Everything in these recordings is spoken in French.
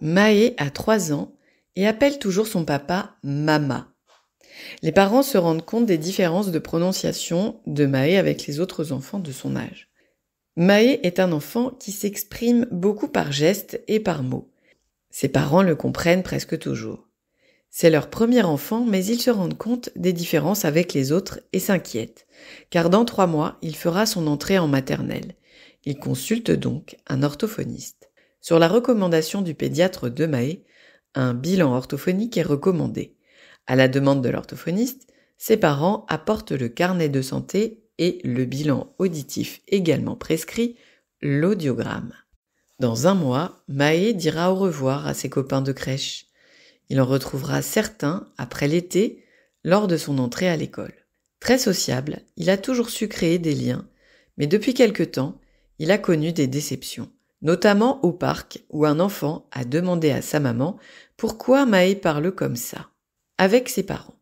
Mahé a 3 ans et appelle toujours son papa Mama. Les parents se rendent compte des différences de prononciation de Mahé avec les autres enfants de son âge. Mahé est un enfant qui s'exprime beaucoup par gestes et par mots. Ses parents le comprennent presque toujours. C'est leur premier enfant, mais ils se rendent compte des différences avec les autres et s'inquiètent, car dans 3 mois, il fera son entrée en maternelle. Il consulte donc un orthophoniste. Sur la recommandation du pédiatre de Mahé, un bilan orthophonique est recommandé. À la demande de l'orthophoniste, ses parents apportent le carnet de santé et le bilan auditif également prescrit, l'audiogramme. Dans 1 mois, Mahé dira au revoir à ses copains de crèche. Il en retrouvera certains après l'été, lors de son entrée à l'école. Très sociable, il a toujours su créer des liens, mais depuis quelque temps, il a connu des déceptions, notamment au parc où un enfant a demandé à sa maman pourquoi Mahé parle comme ça, avec ses parents.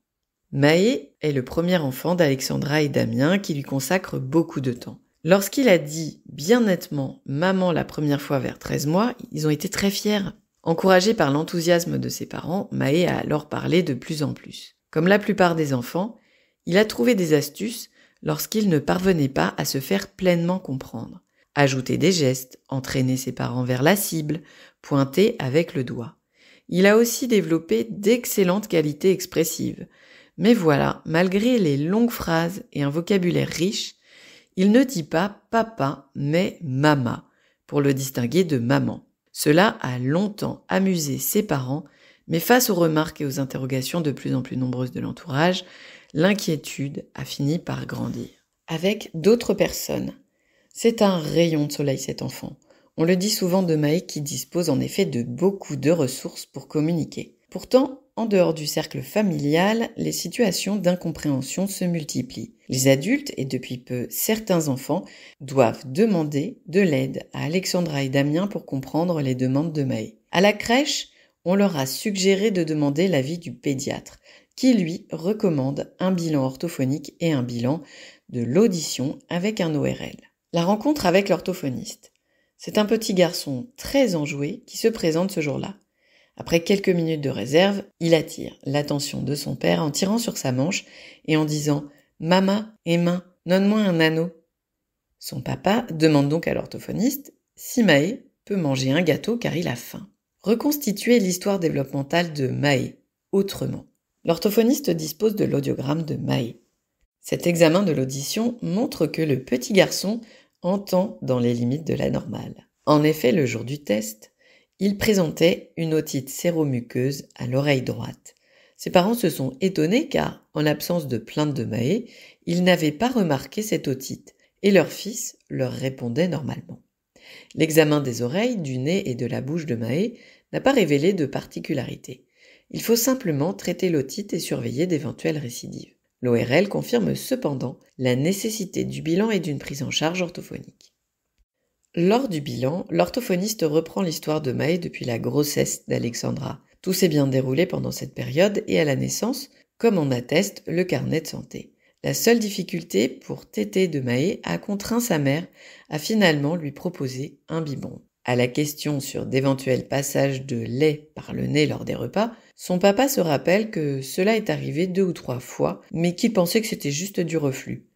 Mahé est le premier enfant d'Alexandra et Damien qui lui consacrent beaucoup de temps. Lorsqu'il a dit bien nettement « maman » la première fois vers 13 mois, ils ont été très fiers. Encouragé par l'enthousiasme de ses parents, Mahé a alors parlé de plus en plus. Comme la plupart des enfants, il a trouvé des astuces lorsqu'il ne parvenait pas à se faire pleinement comprendre. Ajouter des gestes, entraîner ses parents vers la cible, pointer avec le doigt. Il a aussi développé d'excellentes qualités expressives. Mais voilà, malgré les longues phrases et un vocabulaire riche, il ne dit pas papa, mais mama, pour le distinguer de maman. Cela a longtemps amusé ses parents, mais face aux remarques et aux interrogations de plus en plus nombreuses de l'entourage, l'inquiétude a fini par grandir. Avec d'autres personnes. C'est un rayon de soleil cet enfant. On le dit souvent de Mahé qui dispose en effet de beaucoup de ressources pour communiquer. Pourtant, en dehors du cercle familial, les situations d'incompréhension se multiplient. Les adultes, et depuis peu certains enfants, doivent demander de l'aide à Alexandra et Damien pour comprendre les demandes de Mahé. À la crèche, on leur a suggéré de demander l'avis du pédiatre, qui lui recommande un bilan orthophonique et un bilan de l'audition avec un ORL. La rencontre avec l'orthophoniste. C'est un petit garçon très enjoué qui se présente ce jour-là. Après quelques minutes de réserve, il attire l'attention de son père en tirant sur sa manche et en disant « Mama, Emma, donne-moi un anneau ». Son papa demande donc à l'orthophoniste si Mahé peut manger un gâteau car il a faim. Reconstituer l'histoire développementale de Mahé, autrement. L'orthophoniste dispose de l'audiogramme de Mahé. Cet examen de l'audition montre que le petit garçon entend dans les limites de la normale. En effet, le jour du test, il présentait une otite séromuqueuse à l'oreille droite. Ses parents se sont étonnés car, en l'absence de plainte de Mahé, ils n'avaient pas remarqué cette otite et leur fils leur répondait normalement. L'examen des oreilles, du nez et de la bouche de Mahé n'a pas révélé de particularité. Il faut simplement traiter l'otite et surveiller d'éventuelles récidives. L'ORL confirme cependant la nécessité du bilan et d'une prise en charge orthophonique. Lors du bilan, l'orthophoniste reprend l'histoire de Mahé depuis la grossesse d'Alexandra. Tout s'est bien déroulé pendant cette période et à la naissance, comme en atteste le carnet de santé. La seule difficulté pour Tété de Mahé a contraint sa mère à finalement lui proposer un biberon. À la question sur d'éventuels passages de lait par le nez lors des repas, son papa se rappelle que cela est arrivé 2 ou 3 fois, mais qu'il pensait que c'était juste du reflux.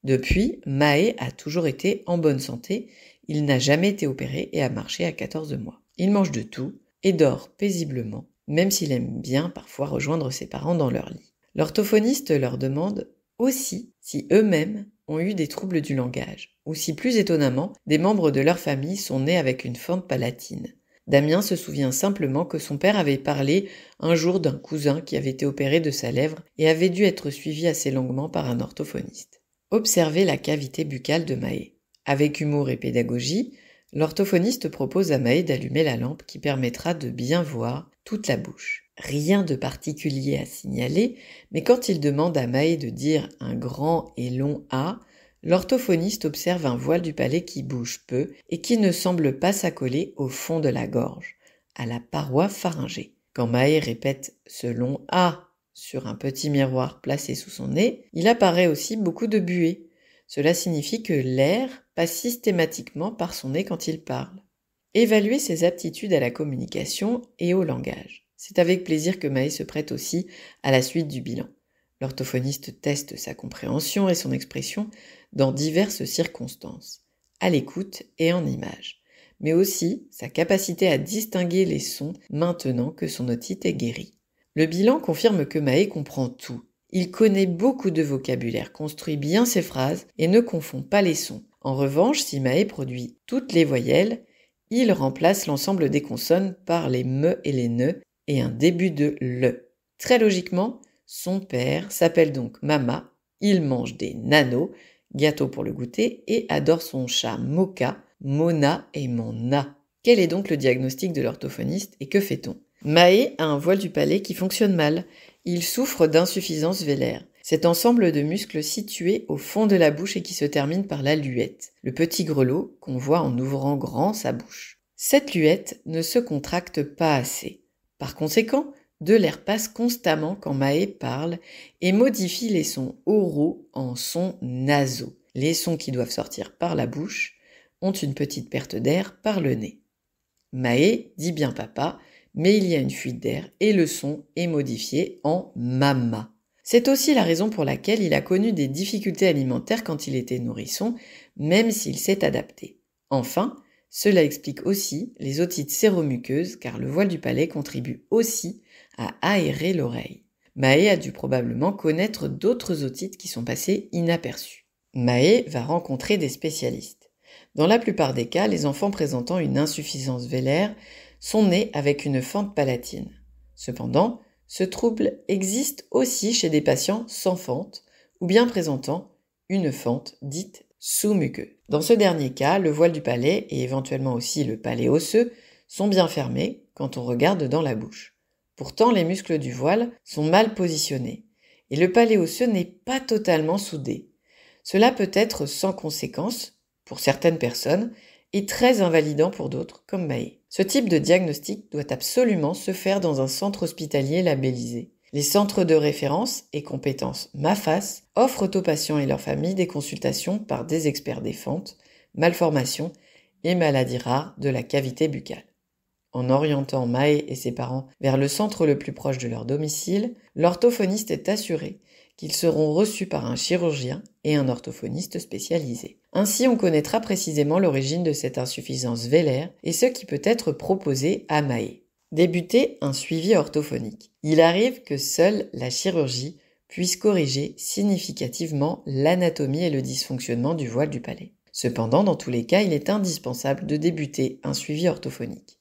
Depuis, Mahé a toujours été en bonne santé. Il n'a jamais été opéré et a marché à 14 mois. Il mange de tout et dort paisiblement, même s'il aime bien parfois rejoindre ses parents dans leur lit. L'orthophoniste leur demande aussi si eux-mêmes ont eu des troubles du langage, ou si plus étonnamment, des membres de leur famille sont nés avec une fente palatine. Damien se souvient simplement que son père avait parlé un jour d'un cousin qui avait été opéré de sa lèvre et avait dû être suivi assez longuement par un orthophoniste. Observez la cavité buccale de Mahé. Avec humour et pédagogie, l'orthophoniste propose à Mahé d'allumer la lampe qui permettra de bien voir toute la bouche. Rien de particulier à signaler, mais quand il demande à Mahé de dire un grand et long A, l'orthophoniste observe un voile du palais qui bouge peu et qui ne semble pas s'accoler au fond de la gorge, à la paroi pharyngée. Quand Mahé répète ce long A sur un petit miroir placé sous son nez, il apparaît aussi beaucoup de buée. Cela signifie que l'air passe systématiquement par son nez quand il parle. Évaluer ses aptitudes à la communication et au langage. C'est avec plaisir que Maë se prête aussi à la suite du bilan. L'orthophoniste teste sa compréhension et son expression dans diverses circonstances, à l'écoute et en images, mais aussi sa capacité à distinguer les sons maintenant que son otite est guérie. Le bilan confirme que Maë comprend tout. Il connaît beaucoup de vocabulaire, construit bien ses phrases et ne confond pas les sons. En revanche, si Maë produit toutes les voyelles, il remplace l'ensemble des consonnes par les me et les ne et un début de le. Très logiquement, son père s'appelle donc Mama, il mange des nanos, gâteau pour le goûter, et adore son chat Moka, Mona et Mona. Quel est donc le diagnostic de l'orthophoniste et que fait-on? Maë a un voile du palais qui fonctionne mal. Il souffre d'insuffisance vélaire. Cet ensemble de muscles situés au fond de la bouche et qui se termine par la luette, le petit grelot qu'on voit en ouvrant grand sa bouche. Cette luette ne se contracte pas assez. Par conséquent, de l'air passe constamment quand Maë parle et modifie les sons oraux en sons nasaux. Les sons qui doivent sortir par la bouche ont une petite perte d'air par le nez. Maë dit bien papa, mais il y a une fuite d'air et le son est modifié en mama. C'est aussi la raison pour laquelle il a connu des difficultés alimentaires quand il était nourrisson, même s'il s'est adapté. Enfin, cela explique aussi les otites séromuqueuses car le voile du palais contribue aussi à aérer l'oreille. Maë a dû probablement connaître d'autres otites qui sont passées inaperçues. Maë va rencontrer des spécialistes. Dans la plupart des cas, les enfants présentant une insuffisance vélaire sont nés avec une fente palatine. Cependant, ce trouble existe aussi chez des patients sans fente ou bien présentant une fente dite sous-muqueuse. Dans ce dernier cas, le voile du palais et éventuellement aussi le palais osseux sont bien fermés quand on regarde dans la bouche. Pourtant, les muscles du voile sont mal positionnés et le palais osseux n'est pas totalement soudé. Cela peut être sans conséquence pour certaines personnes et très invalidant pour d'autres, comme Maë. Ce type de diagnostic doit absolument se faire dans un centre hospitalier labellisé. Les centres de référence et compétences MAFAS offrent aux patients et leurs familles des consultations par des experts des fentes, malformations et maladies rares de la cavité buccale. En orientant Maë et ses parents vers le centre le plus proche de leur domicile, l'orthophoniste est assuré qu'ils seront reçus par un chirurgien et un orthophoniste spécialisé. Ainsi, on connaîtra précisément l'origine de cette insuffisance vélaire et ce qui peut être proposé à Maë. Débuter un suivi orthophonique. Il arrive que seule la chirurgie puisse corriger significativement l'anatomie et le dysfonctionnement du voile du palais. Cependant, dans tous les cas, il est indispensable de débuter un suivi orthophonique.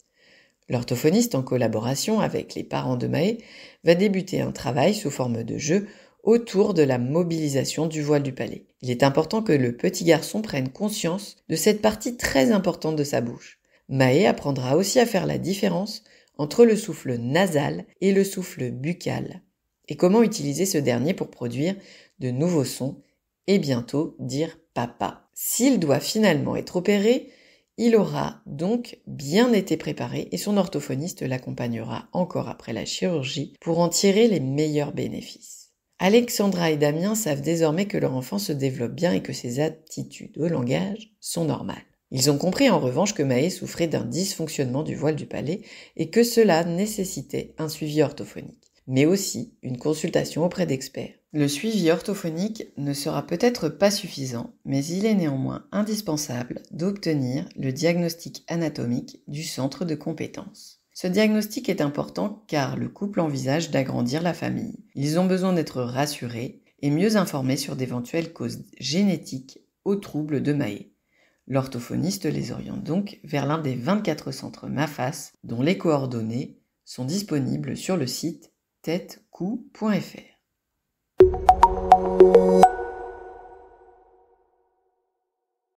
L'orthophoniste, en collaboration avec les parents de Maë, va débuter un travail sous forme de jeu autour de la mobilisation du voile du palais. Il est important que le petit garçon prenne conscience de cette partie très importante de sa bouche. Maë apprendra aussi à faire la différence entre le souffle nasal et le souffle buccal, et comment utiliser ce dernier pour produire de nouveaux sons et bientôt dire papa. S'il doit finalement être opéré, il aura donc bien été préparé et son orthophoniste l'accompagnera encore après la chirurgie pour en tirer les meilleurs bénéfices. Alexandra et Damien savent désormais que leur enfant se développe bien et que ses aptitudes au langage sont normales. Ils ont compris en revanche que Maë souffrait d'un dysfonctionnement du voile du palais et que cela nécessitait un suivi orthophonique, mais aussi une consultation auprès d'experts. Le suivi orthophonique ne sera peut-être pas suffisant, mais il est néanmoins indispensable d'obtenir le diagnostic anatomique du centre de compétences. Ce diagnostic est important car le couple envisage d'agrandir la famille. Ils ont besoin d'être rassurés et mieux informés sur d'éventuelles causes génétiques aux troubles de Maë. L'orthophoniste les oriente donc vers l'un des 24 centres MAFAS dont les coordonnées sont disponibles sur le site tête-cou.fr.